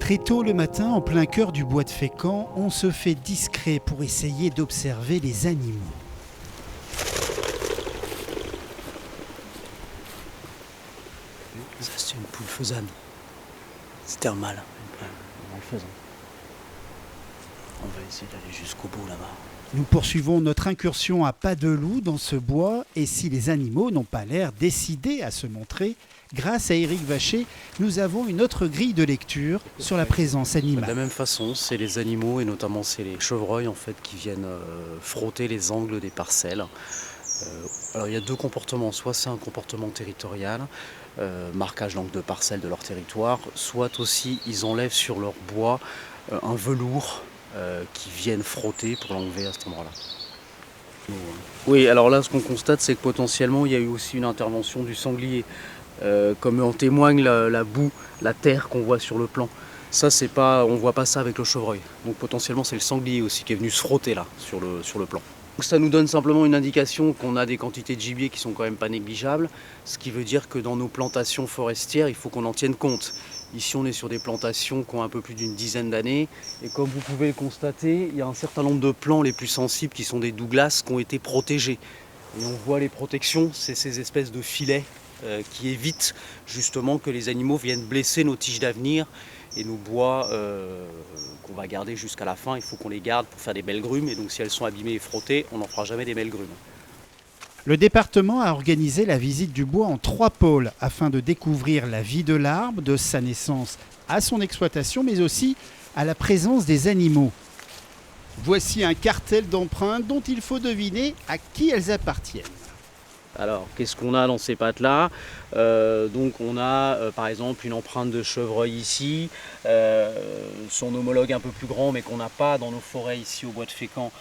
Très tôt le matin, en plein cœur du bois de Fécamp, on se fait discret pour essayer d'observer les animaux. Ça, c'est une poule faisane. C'est thermal. Le faisan. On va essayer d'aller jusqu'au bout là-bas. Nous poursuivons notre incursion à pas de loup dans ce bois et si les animaux n'ont pas l'air décidés à se montrer, grâce à Éric Vacher, nous avons une autre grille de lecture sur la présence animale. De la même façon, c'est les animaux et notamment c'est les chevreuils en fait qui viennent frotter les angles des parcelles. Alors il y a deux comportements, soit c'est un comportement territorial, marquage l'angle de parcelle de leur territoire, soit aussi ils enlèvent sur leur bois un velours qui viennent frotter pour l'enlever à cet endroit-là. Oui, alors là ce qu'on constate c'est que potentiellement il y a eu aussi une intervention du sanglier, comme en témoigne la boue, la terre qu'on voit sur le plan. Ça c'est pas, on voit pas ça avec le chevreuil, donc potentiellement c'est le sanglier aussi qui est venu se frotter là sur le plan. Donc ça nous donne simplement une indication qu'on a des quantités de gibier qui sont quand même pas négligeables, ce qui veut dire que dans nos plantations forestières, il faut qu'on en tienne compte. Ici on est sur des plantations qui ont un peu plus d'une dizaine d'années et comme vous pouvez le constater, il y a un certain nombre de plants les plus sensibles qui sont des Douglas qui ont été protégés. Et on voit les protections, c'est ces espèces de filets qui évitent justement que les animaux viennent blesser nos tiges d'avenir et nos bois qu'on va garder jusqu'à la fin. Il faut qu'on les garde pour faire des belles grumes et donc si elles sont abîmées et frottées, on n'en fera jamais des belles grumes. Le département a organisé la visite du bois en 3 pôles afin de découvrir la vie de l'arbre, de sa naissance à son exploitation, mais aussi à la présence des animaux. Voici un cartel d'empreintes dont il faut deviner à qui elles appartiennent. Alors, qu'est-ce qu'on a dans ces pattes-là? Donc on a par exemple une empreinte de chevreuil ici, son homologue un peu plus grand mais qu'on n'a pas dans nos forêts ici au bois de Fécamp,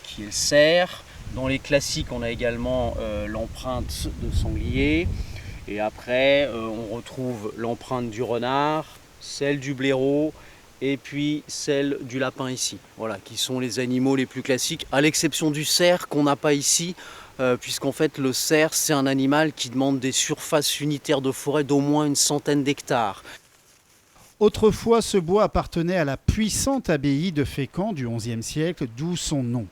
qui est le cerf. Dans les classiques, on a également l'empreinte de sanglier. Et après, on retrouve l'empreinte du renard, celle du blaireau et puis celle du lapin ici. Voilà, qui sont les animaux les plus classiques, à l'exception du cerf qu'on n'a pas ici, puisqu'en fait le cerf, c'est un animal qui demande des surfaces unitaires de forêt d'au moins une centaine d'hectares. Autrefois, ce bois appartenait à la puissante abbaye de Fécamp du XIe siècle, d'où son nom.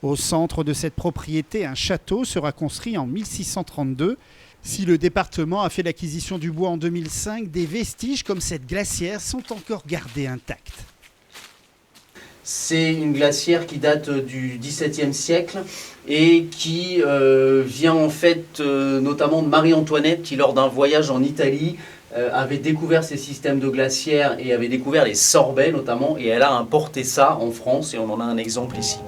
Au centre de cette propriété, un château sera construit en 1632. Si le département a fait l'acquisition du bois en 2005, des vestiges comme cette glacière sont encore gardés intacts. C'est une glacière qui date du XVIIe siècle et qui vient en fait notamment de Marie-Antoinette qui lors d'un voyage en Italie avait découvert ces systèmes de glacières et avait découvert les sorbets notamment et elle a importé ça en France et on en a un exemple ici.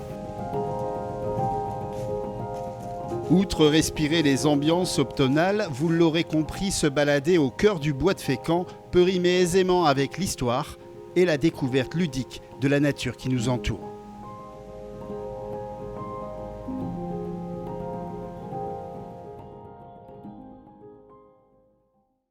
Outre respirer les ambiances automnales, vous l'aurez compris, se balader au cœur du bois de Fécamp peut rimer aisément avec l'histoire et la découverte ludique de la nature qui nous entoure.